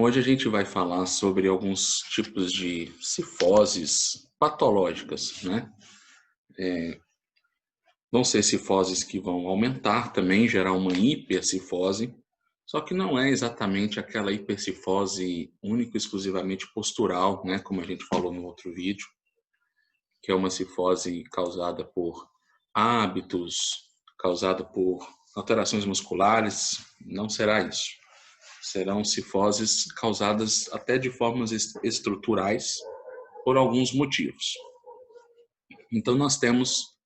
hoje a gente vai falar sobre alguns tipos de cifoses patológicas, né? Vão ser cifoses que vão aumentar também, gerar uma hipercifose, só que não é exatamente aquela hipercifose única e exclusivamente postural, né? Como a gente falou no outro vídeo, que é uma cifose causada por hábitos, causada por alterações musculares, não será isso. Serão cifoses causadas até de formas estruturais por alguns motivos. Então, nós temos,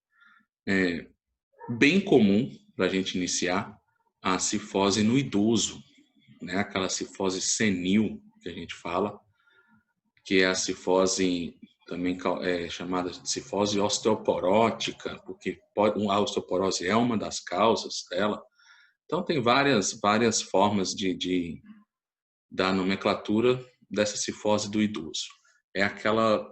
bem comum para a gente iniciar, a cifose no idoso, né? Aquela cifose senil que a gente fala, que é a cifose também chamada de cifose osteoporótica, porque a osteoporose é uma das causas dela. Então, tem várias formas da nomenclatura dessa cifose do idoso. É aquela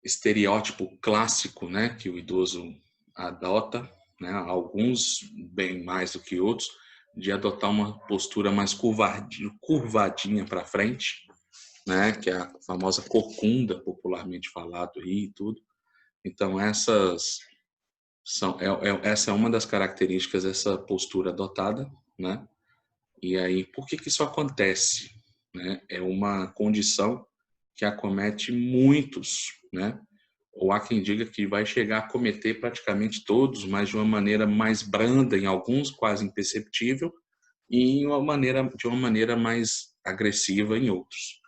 estereótipo clássico, né, que o idoso adota, né, alguns bem mais do que outros, de adotar uma postura mais curvadinha para frente, né, que é a famosa corcunda, popularmente falado aí e tudo. Então, essa é uma das características dessa postura adotada, né? E aí, por que isso acontece? Né? É uma condição que acomete muitos, né? Ou há quem diga que vai chegar a acometer praticamente todos, mas de uma maneira mais branda em alguns, quase imperceptível, e de uma maneira mais agressiva em outros.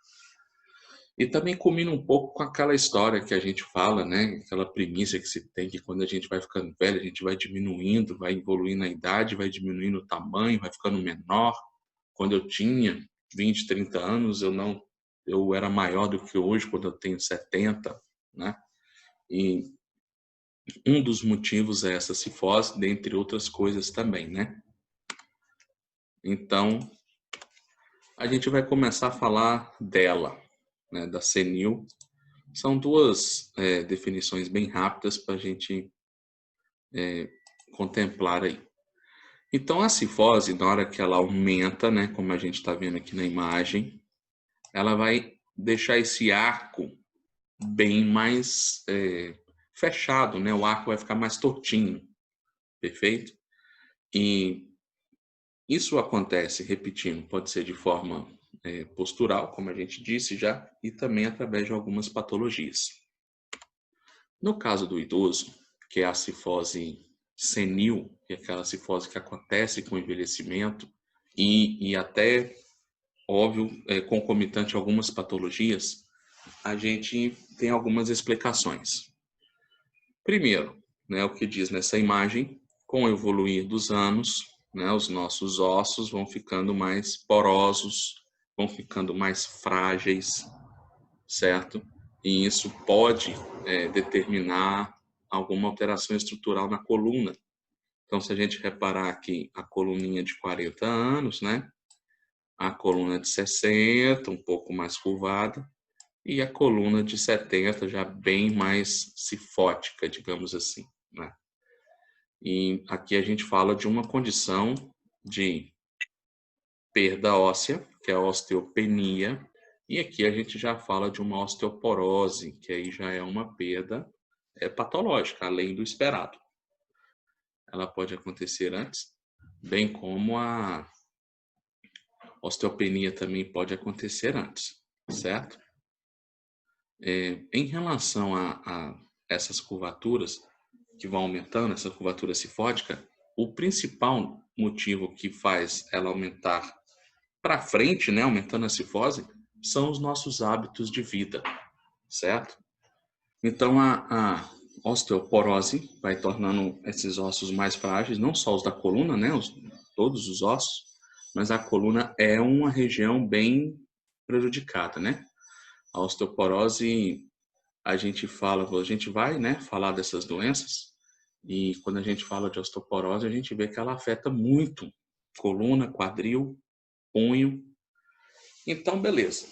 E também combina um pouco com aquela história que a gente fala, né? Aquela premissa que se tem que quando a gente vai ficando velho, a gente vai diminuindo, vai evoluindo a idade, vai diminuindo o tamanho, vai ficando menor. Quando eu tinha 20, 30 anos, eu era maior do que hoje, quando eu tenho 70, né? E um dos motivos é essa cifose, dentre outras coisas também, né? Então, a gente vai começar a falar dela, né, da senil. São duas definições bem rápidas para a gente contemplar aí. Então, a cifose, na hora que ela aumenta, né, como a gente está vendo aqui na imagem, ela vai deixar esse arco bem mais fechado, né? O arco vai ficar mais tortinho, perfeito? E isso acontece, repetindo, pode ser de forma postural, como a gente disse já, e também através de algumas patologias. No caso do idoso, que é a cifose senil, que é aquela cifose que acontece com o envelhecimento e até, óbvio, concomitante a algumas patologias, a gente tem algumas explicações. Primeiro, né, o que diz nessa imagem, com o evoluir dos anos, né, os nossos ossos vão ficando mais porosos, vão ficando mais frágeis, certo? E isso pode determinar alguma alteração estrutural na coluna. Então, se a gente reparar aqui a coluninha de 40 anos, né? A coluna de 60, um pouco mais curvada, e a coluna de 70 já bem mais cifótica, digamos assim, né? E aqui a gente fala de uma condição de perda óssea, que é a osteopenia, e aqui a gente já fala de uma osteoporose, que aí já é uma perda patológica, além do esperado. Ela pode acontecer antes, bem como a osteopenia também pode acontecer antes, certo? Em relação a essas curvaturas que vão aumentando, essa curvatura cifótica, o principal motivo que faz ela aumentar para frente, né, aumentando a cifose, são os nossos hábitos de vida, certo? Então, a osteoporose vai tornando esses ossos mais frágeis, não só os da coluna, né, todos os ossos, mas a coluna é uma região bem prejudicada, né? A osteoporose, a gente vai, né, falar dessas doenças, e quando a gente fala de osteoporose, a gente vê que ela afeta muito coluna, quadril, punho. Então, beleza.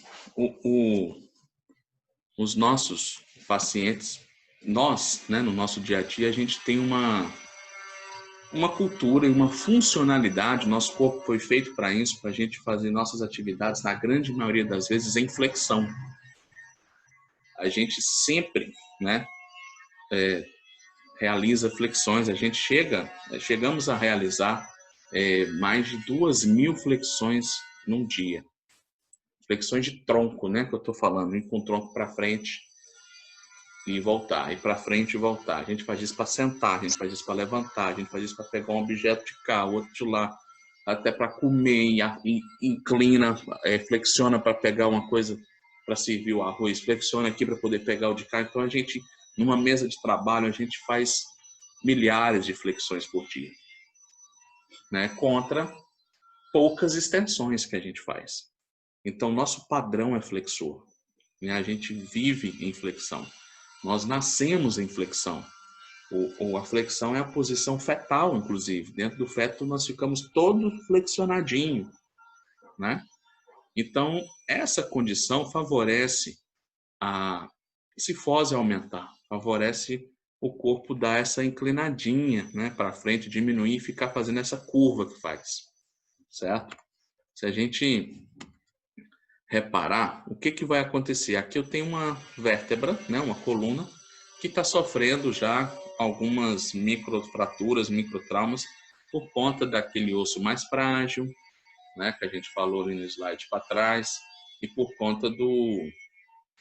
Os nossos pacientes, nós, né, no nosso dia a dia, a gente tem uma cultura e uma funcionalidade. Nosso corpo foi feito para isso, para a gente fazer nossas atividades, na grande maioria das vezes, em flexão. A gente sempre, né, realiza flexões. A gente chegamos a realizar mais de 2.000 flexões num dia. Flexões de tronco, né, que eu estou falando, ir com o tronco para frente e voltar, ir para frente e voltar. A gente faz isso para sentar, a gente faz isso para levantar, a gente faz isso para pegar um objeto de cá, outro de lá, até para comer, e inclina, flexiona para pegar uma coisa para servir o arroz, flexiona aqui para poder pegar o de cá. Então a gente, numa mesa de trabalho, a gente faz milhares de flexões por dia, né? Contra poucas extensões que a gente faz. Então nosso padrão é flexor, né? A gente vive em flexão. Nós nascemos em flexão. A flexão é a posição fetal, inclusive. Dentro do feto nós ficamos todo flexionadinho, né? Então, essa condição favorece a cifose aumentar, favorece o corpo dar essa inclinadinha, né, para frente, diminuir e ficar fazendo essa curva que faz, certo? Se a gente reparar, o que vai acontecer? Aqui eu tenho uma vértebra, né, uma coluna, que está sofrendo já algumas microfraturas, microtraumas, por conta daquele osso mais frágil, né, que a gente falou ali no slide para trás, e por conta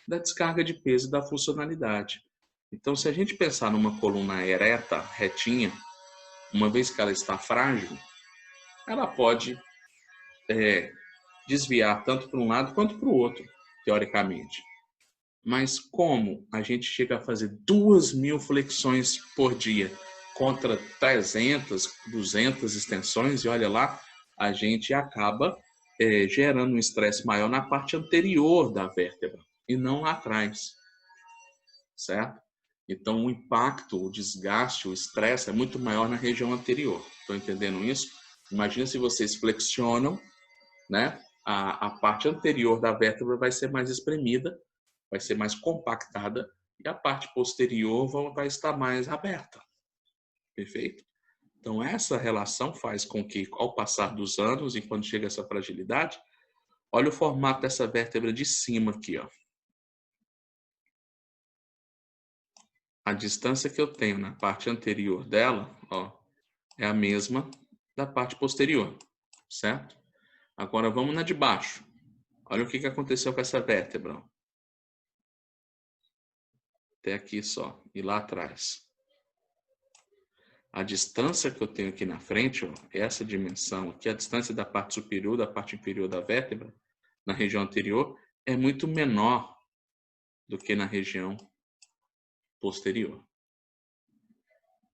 da descarga de peso e da funcionalidade. Então, se a gente pensar numa coluna ereta, retinha, uma vez que ela está frágil, ela pode desviar tanto para um lado quanto para o outro, teoricamente. Mas como a gente chega a fazer 2.000 flexões por dia contra 300, 200 extensões, e olha lá, a gente acaba gerando um estresse maior na parte anterior da vértebra e não lá atrás, certo? Então o impacto, o desgaste, o estresse é muito maior na região anterior. Estão entendendo isso? Imagina se vocês flexionam, né? A parte anterior da vértebra vai ser mais espremida, vai ser mais compactada, e a parte posterior vai estar mais aberta. Perfeito? Então, essa relação faz com que, ao passar dos anos, e quando chega essa fragilidade, olha o formato dessa vértebra de cima aqui, ó. A distância que eu tenho na parte anterior dela, ó, é a mesma da parte posterior, certo? Agora, vamos na de baixo. Olha o que aconteceu com essa vértebra. Até aqui só, e lá atrás. A distância que eu tenho aqui na frente, ó, essa dimensão aqui, a distância da parte superior da parte inferior da vértebra, na região anterior, é muito menor do que na região posterior.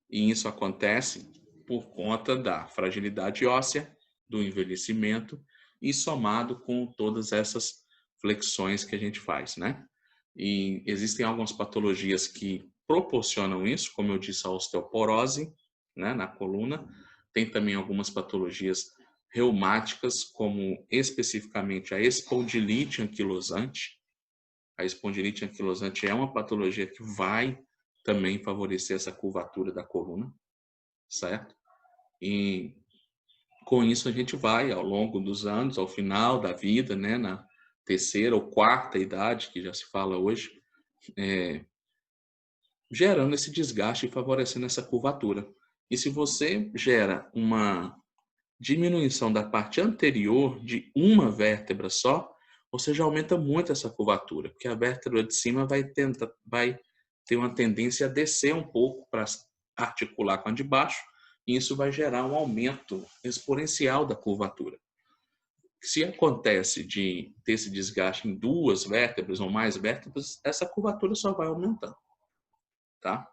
E isso acontece por conta da fragilidade óssea, do envelhecimento e somado com todas essas flexões que a gente faz, né? E existem algumas patologias que proporcionam isso, como eu disse, a osteoporose, né, na coluna. Tem também algumas patologias reumáticas, como especificamente a espondilite anquilosante. A espondilite anquilosante é uma patologia que vai também favorecer essa curvatura da coluna, certo? E com isso a gente vai, ao longo dos anos, ao final da vida, né, na terceira ou quarta idade, que já se fala hoje, gerando esse desgaste e favorecendo essa curvatura. E se você gera uma diminuição da parte anterior de uma vértebra só, você já aumenta muito essa curvatura, porque a vértebra de cima vai ter uma tendência a descer um pouco para articular com a de baixo, e isso vai gerar um aumento exponencial da curvatura. Se acontece de ter esse desgaste em duas vértebras ou mais vértebras, essa curvatura só vai aumentando, tá?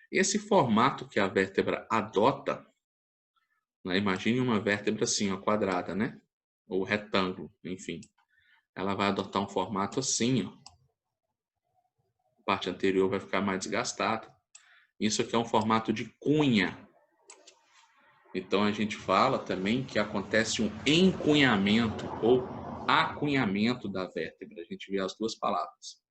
Esse formato que a vértebra adota, né? Imagine uma vértebra assim, ó, quadrada, né? Ou retângulo, enfim. Ela vai adotar um formato assim, ó. A parte anterior vai ficar mais desgastada. Isso aqui é um formato de cunha. Então a gente fala também que acontece um encunhamento ou acunhamento da vértebra. A gente vê as duas palavras.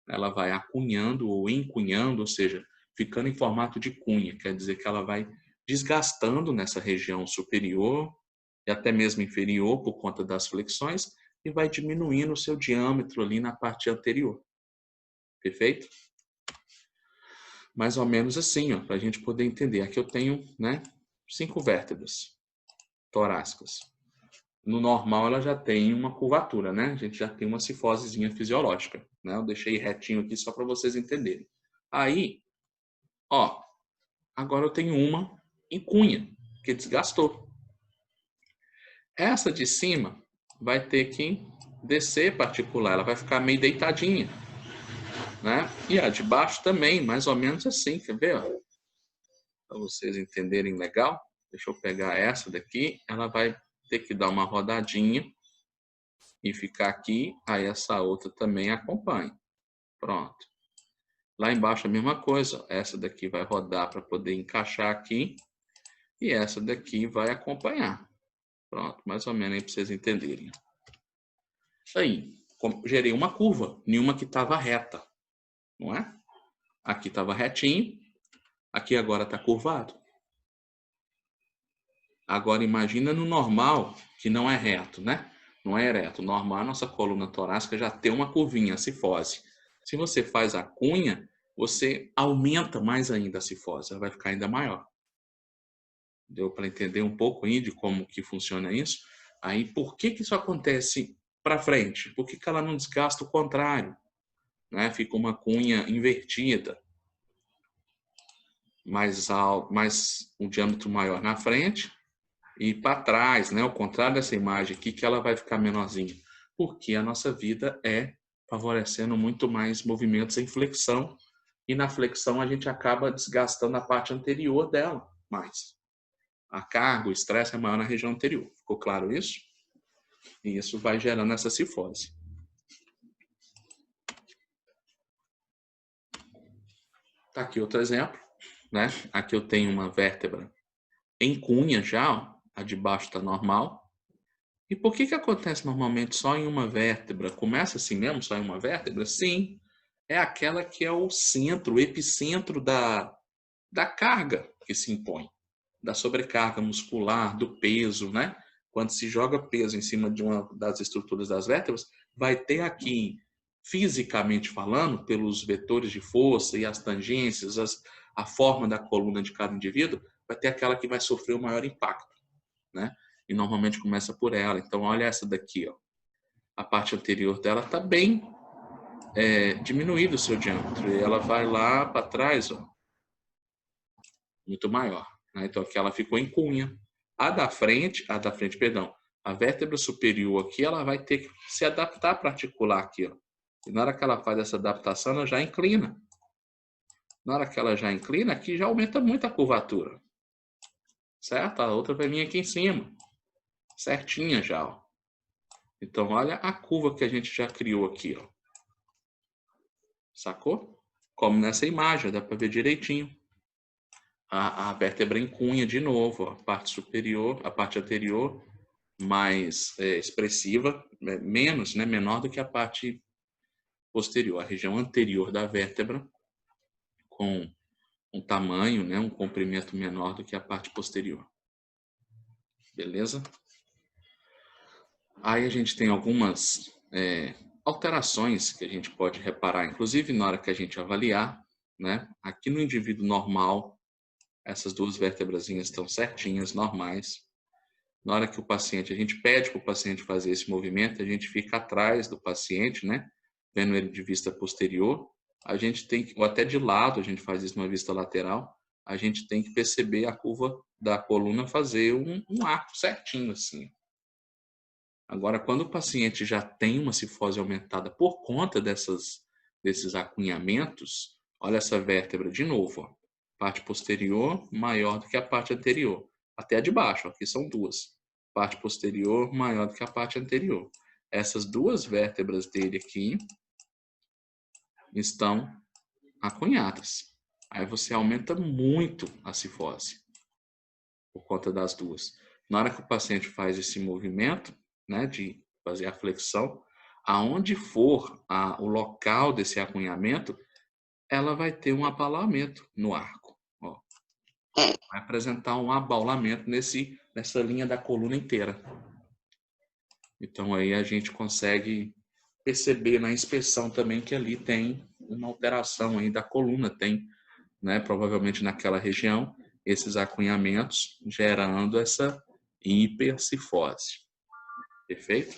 Ela vai acunhando ou encunhando, ou seja, ficando em formato de cunha. Quer dizer que ela vai desgastando nessa região superior e até mesmo inferior por conta das flexões e vai diminuindo o seu diâmetro ali na parte anterior. Perfeito? Mais ou menos assim, ó, para a gente poder entender. Aqui eu tenho, né, 5 vértebras torácicas. No normal, ela já tem uma curvatura, né? A gente já tem uma cifosezinha fisiológica, né? Eu deixei retinho aqui só para vocês entenderem. Aí, ó, agora eu tenho uma em cunha, que desgastou. Essa de cima vai ter que descer particular, ela vai ficar meio deitadinha, né? E a de baixo também, mais ou menos assim, quer ver? Para vocês entenderem legal, deixa eu pegar essa daqui, ela vai ter que dar uma rodadinha e ficar aqui, aí essa outra também acompanha. Pronto. Lá embaixo a mesma coisa, essa daqui vai rodar para poder encaixar aqui e essa daqui vai acompanhar. Pronto, mais ou menos aí para vocês entenderem. Aí, gerei uma curva, nenhuma que estava reta, não é? Aqui estava retinho, aqui agora está curvado. Agora imagina no normal, que não é reto, né? Não é ereto. Normal, a nossa coluna torácica já tem uma curvinha, a cifose. Se você faz a cunha, você aumenta mais ainda a cifose, ela vai ficar ainda maior. Deu para entender um pouco aí de como que funciona isso? Aí, por que isso acontece para frente? Por que ela não desgasta o contrário? Né? Fica uma cunha invertida, mais um diâmetro maior na frente e para trás, né? Ao contrário dessa imagem aqui, que ela vai ficar menorzinha. Porque a nossa vida é favorecendo muito mais movimentos em flexão e na flexão a gente acaba desgastando a parte anterior dela mais. A carga, o estresse é maior na região anterior. Ficou claro isso? E isso vai gerando essa cifose. Tá aqui outro exemplo, né? Aqui eu tenho uma vértebra em cunha já, ó, a de baixo está normal. E por que acontece normalmente só em uma vértebra? Começa assim mesmo, só em uma vértebra? Sim, é aquela que é o centro, o epicentro da carga que se impõe, da sobrecarga muscular, do peso, né? Quando se joga peso em cima de uma das estruturas das vértebras, vai ter aqui, fisicamente falando, pelos vetores de força e as tangências, a forma da coluna de cada indivíduo, vai ter aquela que vai sofrer o maior impacto, né? E normalmente começa por ela. Então, olha essa daqui, ó. A parte anterior dela está bem diminuído o seu diâmetro. E ela vai lá para trás, ó, muito maior. Né? Então, aqui ela ficou em cunha. Perdão, a vértebra superior aqui, ela vai ter que se adaptar para articular aqui, ó. E na hora que ela faz essa adaptação, ela já inclina. Na hora que ela já inclina, aqui já aumenta muito a curvatura. Certo? A outra vai vir aqui em cima. Certinha já, ó. Então, olha a curva que a gente já criou aqui, ó. Sacou? Como nessa imagem, dá para ver direitinho. A vértebra em cunha de novo, ó. A parte superior, a parte anterior mais expressiva, menos, né, menor do que a parte posterior, a região anterior da vértebra, com um tamanho, né, um comprimento menor do que a parte posterior. Beleza? Aí a gente tem algumas alterações que a gente pode reparar, inclusive na hora que a gente avaliar, né? Aqui no indivíduo normal, essas duas vértebrazinhas estão certinhas, normais. Na hora que o paciente, a gente pede para o paciente fazer esse movimento, a gente fica atrás do paciente, né? Vendo ele de vista posterior. A gente tem que, ou até de lado, a gente faz isso numa vista lateral, a gente tem que perceber a curva da coluna fazer um arco certinho assim. Agora, quando o paciente já tem uma cifose aumentada por conta desses acunhamentos, olha essa vértebra de novo, ó. Parte posterior maior do que a parte anterior, até a de baixo, ó, aqui são duas. Parte posterior maior do que a parte anterior. Essas duas vértebras dele aqui estão acunhadas. Aí você aumenta muito a cifose por conta das duas. Na hora que o paciente faz esse movimento, né, de fazer a flexão, aonde for o local desse acunhamento, ela vai ter um abalamento no arco. Ó. vai apresentar um abaulamento nessa linha da coluna inteira. Então aí a gente consegue perceber na inspeção também que ali tem uma alteração aí da coluna, tem, né, provavelmente naquela região, esses acunhamentos gerando essa hipercifose. Perfeito?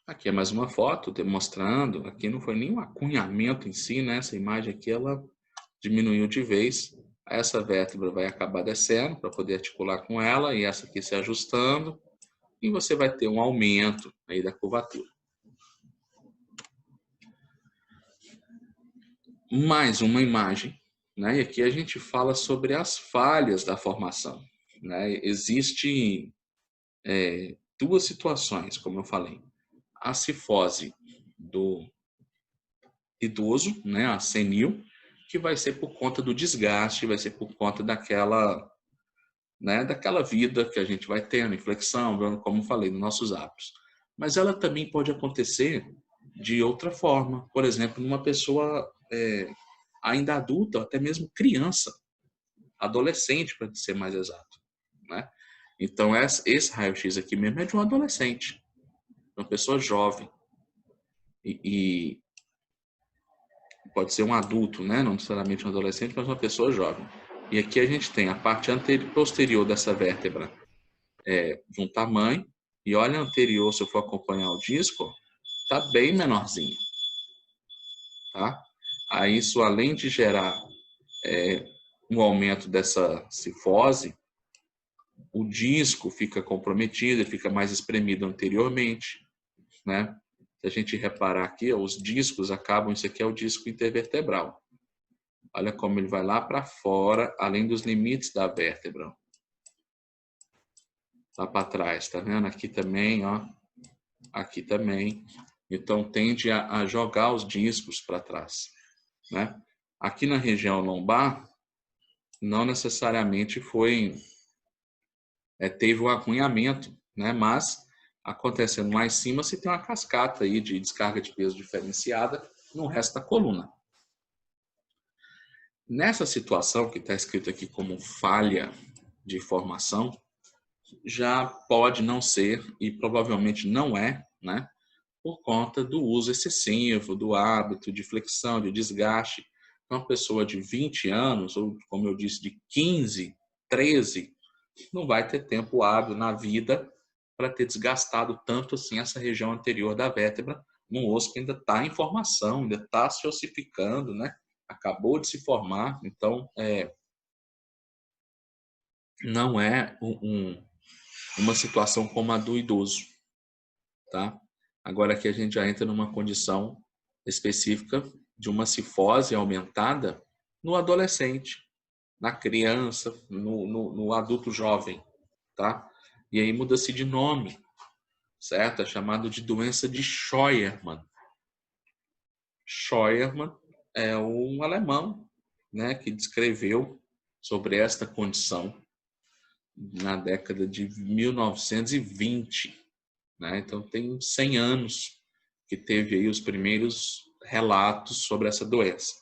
Aqui é mais uma foto demonstrando, aqui não foi nenhum acunhamento em si, né? Essa imagem aqui, ela diminuiu de vez. Essa vértebra vai acabar descendo para poder articular com ela, e essa aqui se ajustando, e você vai ter um aumento aí da curvatura. Mais uma imagem, né? E aqui a gente fala sobre as falhas da formação, né? Existem duas situações, como eu falei. A cifose do idoso, né? A senil, que vai ser por conta do desgaste, vai ser por conta daquela, né? Daquela vida que a gente vai tendo, inflexão, como eu falei, nos nossos hábitos. Mas ela também pode acontecer de outra forma. Por exemplo, numa pessoa ainda adulta, ou até mesmo criança, adolescente, para ser mais exato, né? Então, esse raio-x aqui mesmo é de um adolescente, uma pessoa jovem. E pode ser um adulto, né? Não necessariamente um adolescente, mas uma pessoa jovem. E aqui a gente tem a parte posterior dessa vértebra de um tamanho, e olha a anterior, se eu for acompanhar o disco, tá bem menorzinho, tá? Aí isso, além de gerar um aumento dessa cifose, o disco fica comprometido, ele fica mais espremido anteriormente, né? Se a gente reparar aqui, os discos acabam, isso aqui é o disco intervertebral. Olha como ele vai lá para fora, além dos limites da vértebra. Lá para trás, tá vendo? Aqui também, ó. Aqui também. Então, tende a jogar os discos para trás, né? Aqui na região lombar, não necessariamente teve um acunhamento, né? Mas acontecendo lá em cima, você tem uma cascata aí de descarga de peso diferenciada no resto da coluna. Nessa situação que está escrito aqui como falha de formação, já pode não ser e provavelmente não é, né? Por conta do uso excessivo, do hábito de flexão, de desgaste. Uma pessoa de 20 anos, ou como eu disse, de 15, 13, não vai ter tempo hábil na vida para ter desgastado tanto assim essa região anterior da vértebra, num osso que ainda está em formação, ainda está se ossificando, né? Acabou de se formar, então não é uma situação como a do idoso, tá? Agora aqui a gente já entra numa condição específica de uma cifose aumentada no adolescente, na criança, no adulto jovem, tá? E aí muda-se de nome, certo? É chamado de doença de Scheuermann. Scheuermann é um alemão, né, que descreveu sobre esta condição na década de 1920, né? Então tem 100 anos que teve aí os primeiros relatos sobre essa doença.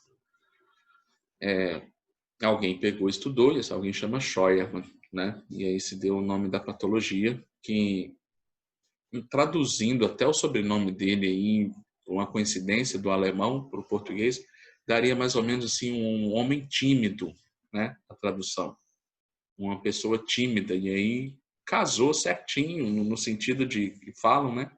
Alguém pegou e estudou, esse alguém chama Scheuermann, né? E aí se deu o nome da patologia, que traduzindo até o sobrenome dele aí, uma coincidência do alemão para o português, daria mais ou menos assim um homem tímido, né? A tradução. Uma pessoa tímida, e aí casou certinho, no sentido de, que falam, né?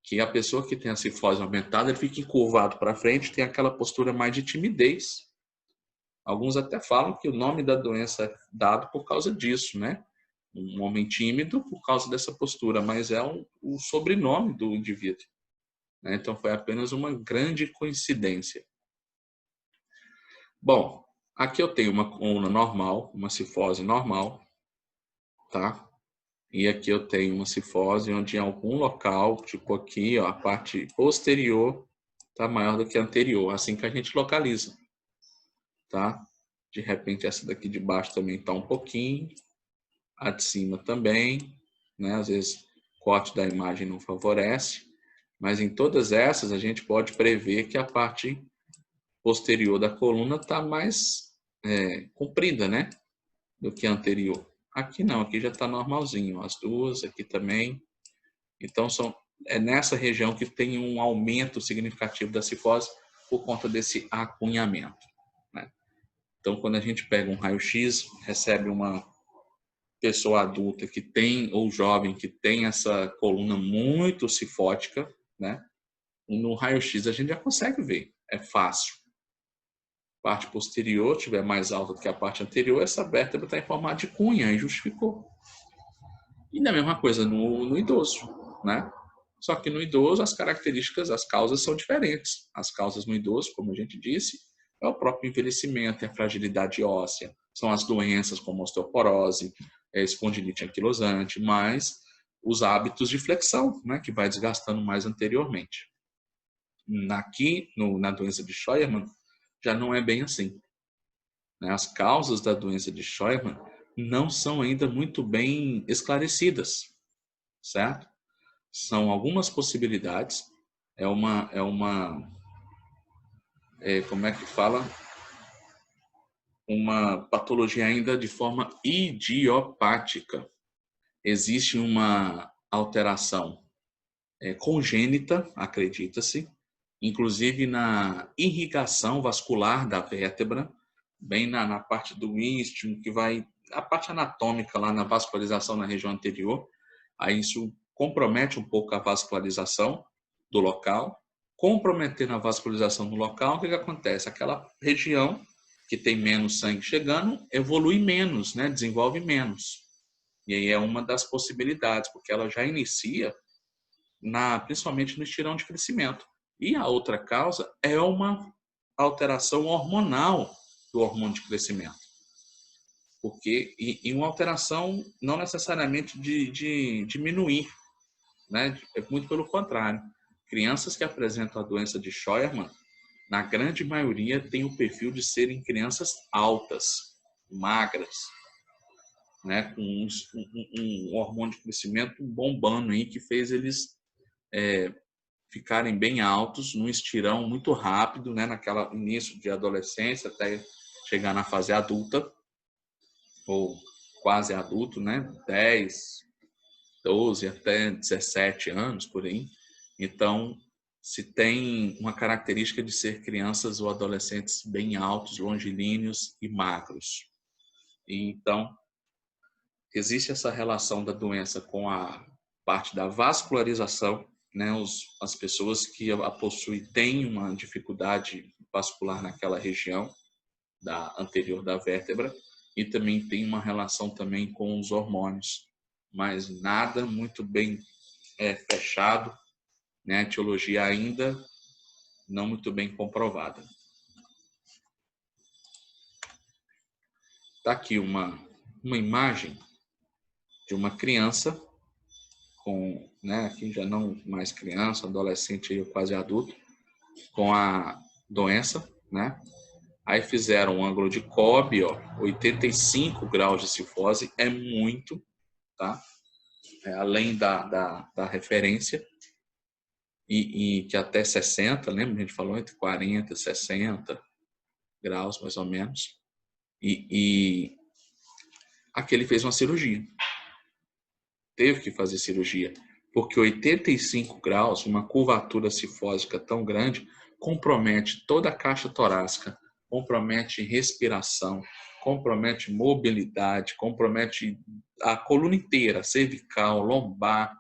Que a pessoa que tem a cifose aumentada, ele fica encurvado para frente, tem aquela postura mais de timidez. Alguns até falam que o nome da doença é dado por causa disso, né? Um homem tímido por causa dessa postura, mas é o sobrenome do indivíduo, né? Então foi apenas uma grande coincidência. Bom, aqui eu tenho uma coluna normal, uma cifose normal, tá? E aqui eu tenho uma cifose onde em algum local, tipo aqui, ó, a parte posterior está maior do que a anterior, assim que a gente localiza, tá? De repente essa daqui de baixo também está um pouquinho, a de cima também, né? Às vezes o corte da imagem não favorece, mas em todas essas a gente pode prever que a parte posterior da coluna está mais comprida, né? Do que a anterior. Aqui não, aqui já está normalzinho. As duas, aqui também. Então, é nessa região que tem um aumento significativo da cifose por conta desse acunhamento, né? Então, quando a gente pega um raio-x, recebe uma pessoa adulta que tem, ou jovem, que tem essa coluna muito cifótica, né? E no raio-x a gente já consegue ver, é fácil. A parte posterior estiver mais alta do que a parte anterior, essa vértebra está em formato de cunha, e justificou. E na mesma coisa no idoso, né? Só que no idoso as características, as causas são diferentes. As causas no idoso, como a gente disse, é o próprio envelhecimento, é a fragilidade óssea, são as doenças como osteoporose, espondilite anquilosante, mas os hábitos de flexão, né, que vai desgastando mais anteriormente. Aqui, na doença de Scheuermann, já não é bem assim. As causas da doença de Scheuermann não são ainda muito bem esclarecidas, certo? São algumas possibilidades. Como é que fala? Uma patologia ainda de forma idiopática. Existe uma alteração congênita, acredita-se, inclusive na irrigação vascular da vértebra, bem na parte do istmo, que vai a parte anatômica lá na vascularização na região anterior. Aí isso compromete um pouco a vascularização do local. Comprometendo a vascularização do local, o que acontece? Aquela região que tem menos sangue chegando evolui menos, né? Desenvolve menos. E aí é uma das possibilidades, porque ela já inicia principalmente no estirão de crescimento. E a outra causa é uma alteração hormonal do hormônio de crescimento. E uma alteração não necessariamente de diminuir, né? É muito pelo contrário. Crianças que apresentam a doença de Scheuermann, na grande maioria, têm o perfil de serem crianças altas, magras, né? Com um hormônio de crescimento bombando aí, que fez eles ficarem bem altos, num estirão muito rápido, né? Naquela início de adolescência até chegar na fase adulta, ou quase adulto, né? 10, 12 até 17 anos, por aí. Então, se tem uma característica de ser crianças ou adolescentes bem altos, longilíneos e magros. E, então, existe essa relação da doença com a parte da vascularização, né? As pessoas que a possuem têm uma dificuldade vascular naquela região anterior da vértebra, e também tem uma relação também com os hormônios, mas nada muito bem fechado, né? A etiologia ainda não muito bem comprovada. Está aqui uma imagem de uma criança né, aqui já não mais criança, adolescente ou quase adulto, com a doença, né? Aí fizeram um ângulo de Cobb, 85 graus de cifose, é muito, tá? Além da referência, e que até 60, lembra? A gente falou entre 40 e 60 graus, mais ou menos. E aqui ele fez uma cirurgia. Teve que fazer cirurgia, porque 85 graus, uma curvatura cifósica tão grande, compromete toda a caixa torácica, compromete respiração, compromete mobilidade, compromete a coluna inteira, cervical, lombar,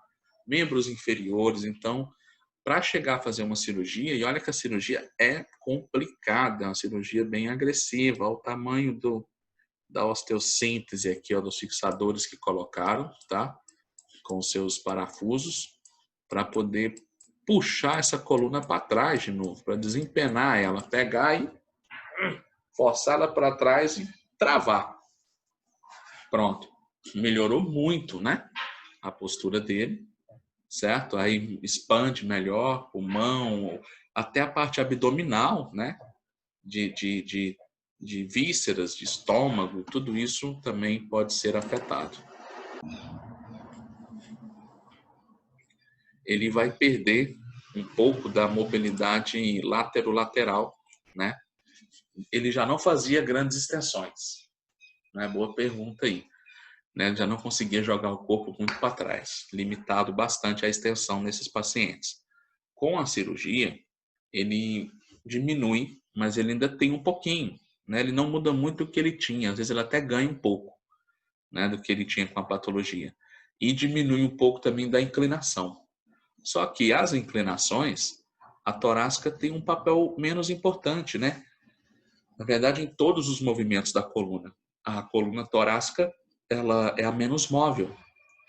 membros inferiores. Então, para chegar a fazer uma cirurgia, e olha que a cirurgia é complicada, é uma cirurgia bem agressiva, ao tamanho da osteossíntese aqui, dos fixadores que colocaram, tá? Com seus parafusos, para poder puxar essa coluna para trás de novo, para desempenar ela, pegar e forçar ela para trás e travar. Pronto. Melhorou muito, né? A postura dele, certo? Aí expande melhor pulmão, até a parte abdominal, né? De vísceras, de estômago, tudo isso também pode ser afetado. Ele vai perder um pouco da mobilidade lateral, né? ele já não fazia grandes extensões. Né? Boa pergunta aí. Né? Já não conseguia jogar o corpo muito para trás, limitado bastante a extensão nesses pacientes. Com a cirurgia, ele diminui, mas ele ainda tem um pouquinho. Né? Ele não muda muito o que ele tinha, às vezes ele até ganha um pouco, né, do que ele tinha com a patologia. E diminui um pouco também da inclinação. Só que as inclinações, a torácica tem um papel menos importante, né? Na verdade, em todos os movimentos da coluna. A coluna torácica, ela é a menos móvel.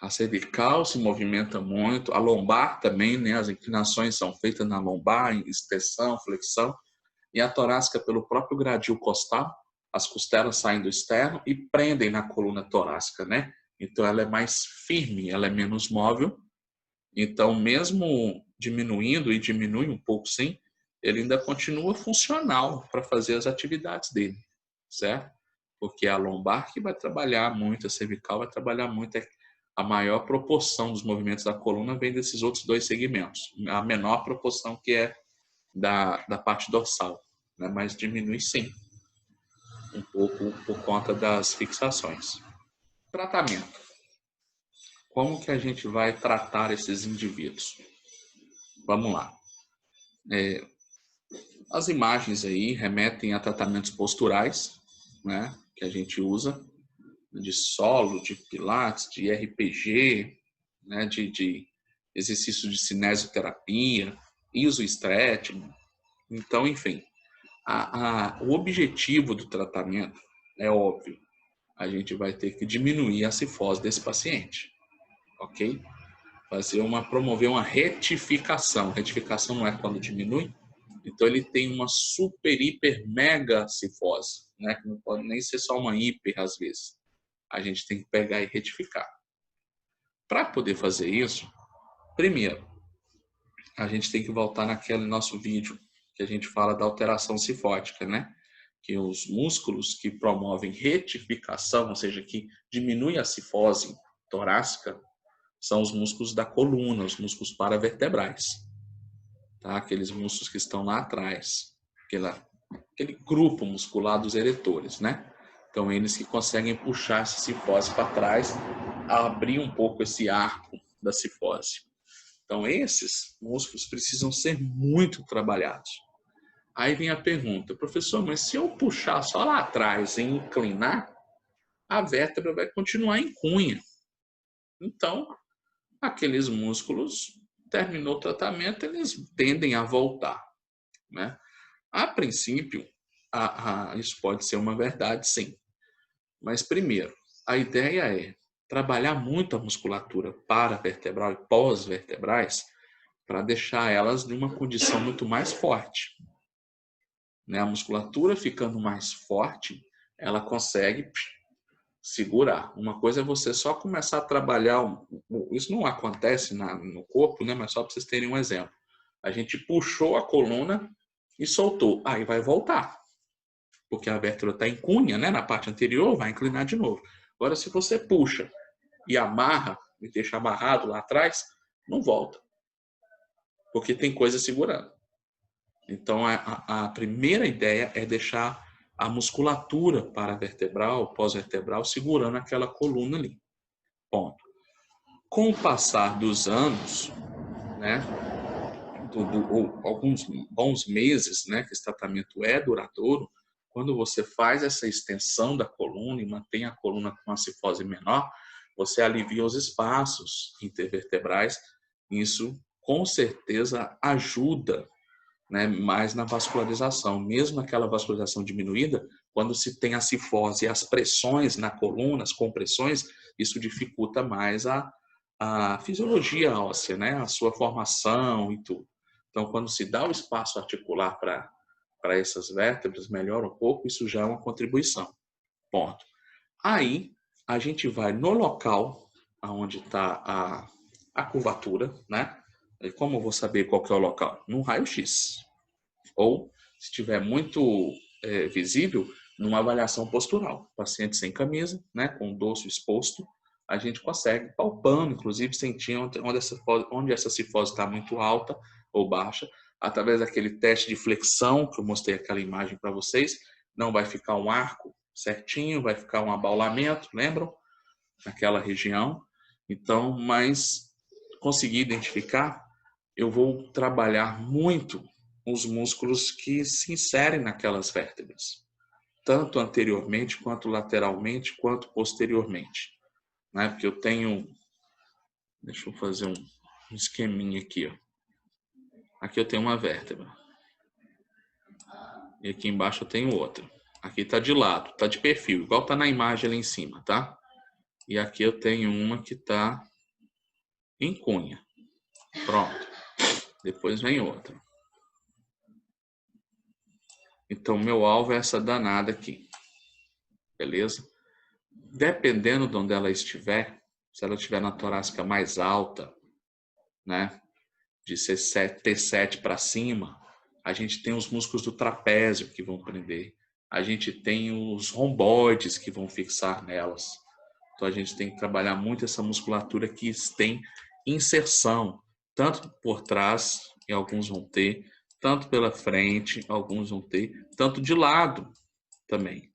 A cervical se movimenta muito, a lombar também, né? As inclinações são feitas na lombar, em extensão, flexão, e a torácica pelo próprio gradil costal, as costelas saem do externo e prendem na coluna torácica, né? Então ela é mais firme, ela é menos móvel. Então, mesmo diminuindo, e diminui um pouco sim, ele ainda continua funcional para fazer as atividades dele, certo? Porque a lombar que vai trabalhar muito, a cervical vai trabalhar muito, a maior proporção dos movimentos da coluna vem desses outros dois segmentos, a menor proporção que é da parte dorsal, né? Mas diminui sim, um pouco por conta das fixações. Tratamento. Como que a gente vai tratar esses indivíduos? Vamos lá. As imagens aí remetem a tratamentos posturais, né? Que a gente usa, de solo, de pilates, de RPG, né? De exercício de cinesioterapia, iso-stretching. Então, enfim, o objetivo do tratamento é óbvio. A gente vai ter que diminuir a cifose desse paciente, ok? Promover uma retificação. Retificação não é quando diminui. Então ele tem uma super, hiper, mega cifose, né? Que não pode nem ser só uma hiper às vezes. A gente tem que pegar e retificar. Para poder fazer isso, primeiro, a gente tem que voltar naquele nosso vídeo que a gente fala da alteração cifótica, né? Que os músculos que promovem retificação, ou seja, que diminui a cifose torácica, são os músculos da coluna, os músculos paravertebrais. Tá? Aqueles músculos que estão lá atrás. Aquele grupo muscular dos eretores, né? Então, eles que conseguem puxar essa cifose para trás, abrir um pouco esse arco da cifose. Então, esses músculos precisam ser muito trabalhados. Aí vem a pergunta, professor, mas se eu puxar só lá atrás e inclinar, a vértebra vai continuar em cunha. Então, aqueles músculos, terminou o tratamento, eles tendem a voltar, né? A princípio, isso pode ser uma verdade, sim. Mas, primeiro, a ideia é trabalhar muito a musculatura paravertebral e pós-vertebrais para deixar elas em uma condição muito mais forte. Né? A musculatura ficando mais forte, ela consegue segurar. Uma coisa é você só começar a trabalhar, isso não acontece no corpo, né? Mas só para vocês terem um exemplo. A gente puxou a coluna e soltou, aí vai voltar. Porque a vértebra está em cunha, né? Na parte anterior, vai inclinar de novo. Agora, se você puxa e amarra, e deixa amarrado lá atrás, não volta. Porque tem coisa segurando. Então, a primeira ideia é deixar a musculatura paravertebral, pós-vertebral, segurando aquela coluna ali. Ponto. Com o passar dos anos, né, alguns bons meses, né, que esse tratamento é duradouro, quando você faz essa extensão da coluna e mantém a coluna com uma cifose menor, você alivia os espaços intervertebrais. Isso, com certeza, ajuda, né, mais na vascularização. Mesmo aquela vascularização diminuída, quando se tem a cifose e as pressões na coluna, as compressões, isso dificulta mais a fisiologia óssea, né, a sua formação e tudo. Então, quando se dá o espaço articular para essas vértebras, melhora um pouco, isso já é uma contribuição. Ponto. Aí, a gente vai no local onde está a curvatura, né? E como eu vou saber qual que é o local? No raio-x. Ou, se estiver muito visível, numa avaliação postural. Paciente sem camisa, né, com o dorso exposto, a gente consegue, palpando, inclusive sentindo onde essa cifose está muito alta ou baixa, através daquele teste de flexão, que eu mostrei aquela imagem para vocês, não vai ficar um arco certinho, vai ficar um abaulamento, lembram? Naquela região. Então, mas conseguir identificar, eu vou trabalhar muito os músculos que se inserem naquelas vértebras, tanto anteriormente, quanto lateralmente, quanto posteriormente. Né? Porque eu tenho... Deixa eu fazer um esqueminha aqui. Ó. Aqui eu tenho uma vértebra. E aqui embaixo eu tenho outra. Aqui está de lado, está de perfil, igual está na imagem ali em cima, tá? E aqui eu tenho uma que está em cunha. Pronto. Depois vem outra. Então, meu alvo é essa danada aqui. Beleza? Dependendo de onde ela estiver, se ela estiver na torácica mais alta, né? De T7 para cima, a gente tem os músculos do trapézio que vão prender. A gente tem os romboides que vão fixar nelas. Então, a gente tem que trabalhar muito essa musculatura que tem inserção, tanto por trás, e alguns vão ter, tanto pela frente, alguns vão ter, tanto de lado também.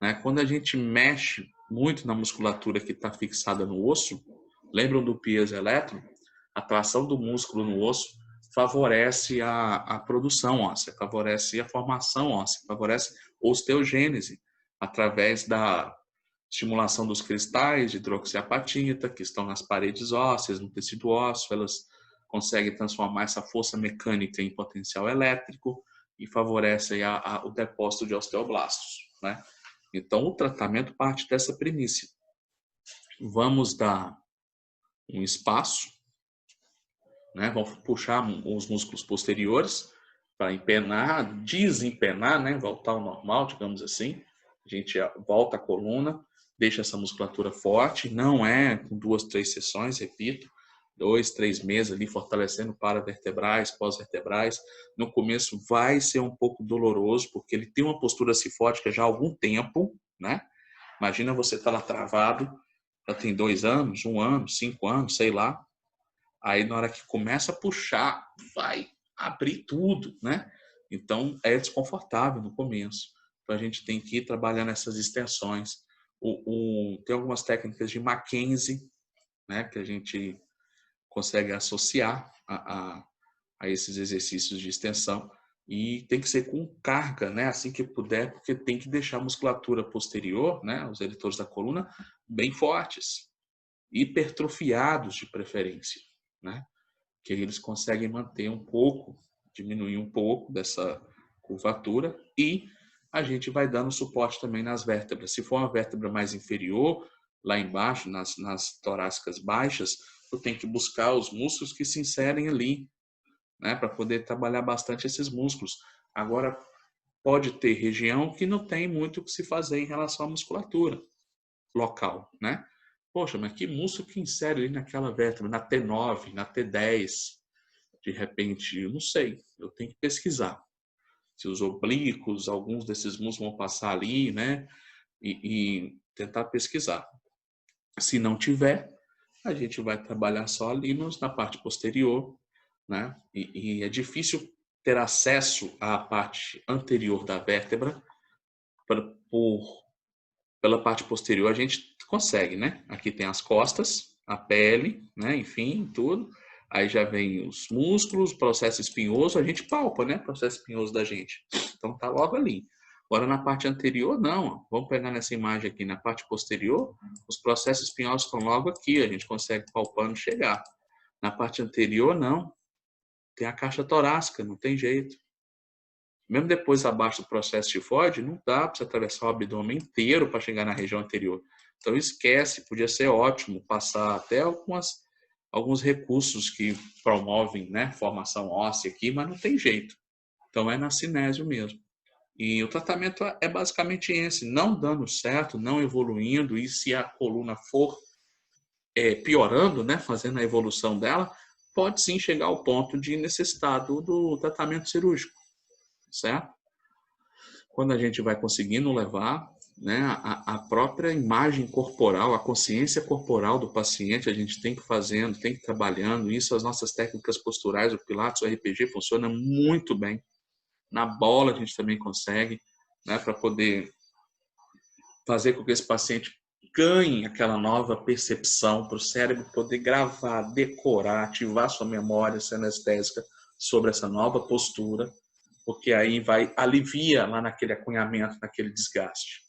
Né? Quando a gente mexe muito na musculatura que está fixada no osso, lembram do piezoelétrico? A tração do músculo no osso favorece a produção óssea, favorece a formação óssea, favorece a osteogênese, através da estimulação dos cristais de hidroxiapatita, que estão nas paredes ósseas, no tecido ósseo, elas conseguem transformar essa força mecânica em potencial elétrico e favorece o depósito de osteoblastos, né? Então, o tratamento parte dessa premissa. Vamos dar um espaço, né? Vamos puxar os músculos posteriores para empenar, desempenar, né? Voltar ao normal, digamos assim. A gente volta a coluna, deixa essa musculatura forte, não é com 2, 3 sessões, repito, 2, 3 meses ali fortalecendo paravertebrais, pós-vertebrais. No começo vai ser um pouco doloroso, porque ele tem uma postura cifótica já há algum tempo, né? Imagina você estar lá travado, já tem 2 anos, 1 ano, 5 anos, sei lá. Aí na hora que começa a puxar, vai abrir tudo, né? Então é desconfortável no começo. Então a gente tem que ir trabalhando essas extensões. Tem algumas técnicas de Mackenzie, né? Que a gente consegue associar a esses exercícios de extensão. E tem que ser com carga, né? Assim que puder, porque tem que deixar a musculatura posterior, né? Os eretores da coluna, bem fortes. Hipertrofiados de preferência, né? Que eles conseguem manter um pouco, diminuir um pouco dessa curvatura e a gente vai dando suporte também nas vértebras. Se for uma vértebra mais inferior, lá embaixo, nas torácicas baixas, eu tenho que buscar os músculos que se inserem ali, né, para poder trabalhar bastante esses músculos. Agora, pode ter região que não tem muito o que se fazer em relação à musculatura local, né? Poxa, mas que músculo que insere ali naquela vértebra, na T9, na T10? De repente, eu não sei, eu tenho que pesquisar. Se os oblíquos, alguns desses músculos vão passar ali, né? E tentar pesquisar. Se não tiver, a gente vai trabalhar só ali na parte posterior, né? E é difícil ter acesso à parte anterior da vértebra pela parte posterior. A gente consegue, né? Aqui tem as costas, a pele, né? Enfim, tudo. Aí já vem os músculos, processo espinhoso, a gente palpa, né? Processo espinhoso da gente. Então tá logo ali. Agora na parte anterior, não. Vamos pegar nessa imagem aqui, na parte posterior, os processos espinhosos estão logo aqui, a gente consegue palpando chegar. Na parte anterior, não. Tem a caixa torácica, não tem jeito. Mesmo depois abaixo do processo tifoide, não dá para você atravessar o abdômen inteiro para chegar na região anterior. Então esquece, podia ser ótimo passar até alguns recursos que promovem, né, formação óssea aqui, mas não tem jeito. Então é na cinésio mesmo. E o tratamento é basicamente esse, não dando certo, não evoluindo, e se a coluna for piorando, né, fazendo a evolução dela, pode sim chegar ao ponto de necessitar do tratamento cirúrgico, certo? Quando a gente vai conseguindo levar, né, a própria imagem corporal, a consciência corporal do paciente, a gente tem que ir fazendo, tem que ir trabalhando. Isso, as nossas técnicas posturais, o Pilates, o RPG, funciona muito bem. Na bola a gente também consegue. né, para poder fazer com que esse paciente ganhe aquela nova percepção, para o cérebro poder gravar, decorar, ativar sua memória senestésica sobre essa nova postura, porque aí vai alivia lá naquele acunhamento, naquele desgaste.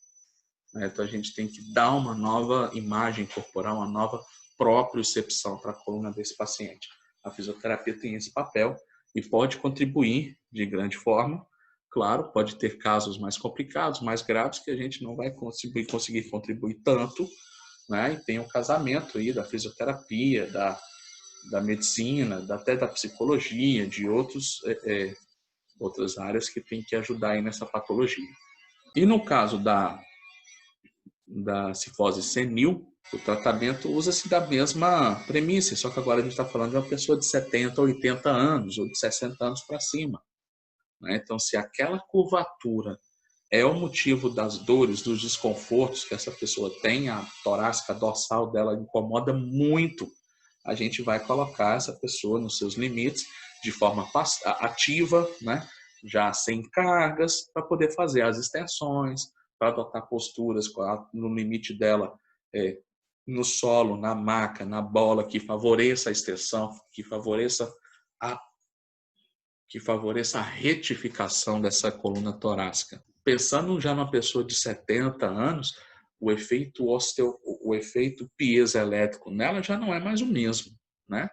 Então a gente tem que dar uma nova imagem corporal, uma nova propriocepção para a coluna desse paciente. A fisioterapia tem esse papel e pode contribuir de grande forma. Claro, pode ter casos mais complicados, mais graves, que a gente não vai conseguir contribuir tanto, né? E tem o casamento aí da fisioterapia, da medicina, até da psicologia, de outras áreas que tem que ajudar aí nessa patologia. E no caso da cifose senil, o tratamento usa-se da mesma premissa, só que agora a gente está falando de uma pessoa de 70, 80 anos, ou de 60 anos para cima. Então, se aquela curvatura é o motivo das dores, dos desconfortos que essa pessoa tem, a torácica dorsal dela incomoda muito, a gente vai colocar essa pessoa nos seus limites de forma ativa, né? Já sem cargas, para poder fazer as extensões, para adotar posturas no limite dela, no solo, na maca, na bola, que favoreça a extensão, que favoreça a retificação dessa coluna torácica. Pensando já numa pessoa de 70 anos, o efeito piezoelétrico nela já não é mais o mesmo, né?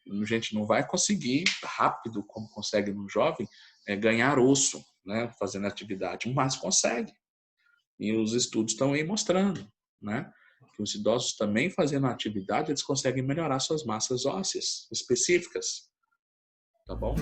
A gente não vai conseguir rápido, como consegue no jovem, ganhar osso, né, fazendo atividade, mas consegue. E os estudos estão aí mostrando, né, que os idosos também fazendo atividade, eles conseguem melhorar suas massas ósseas específicas. Tá bom?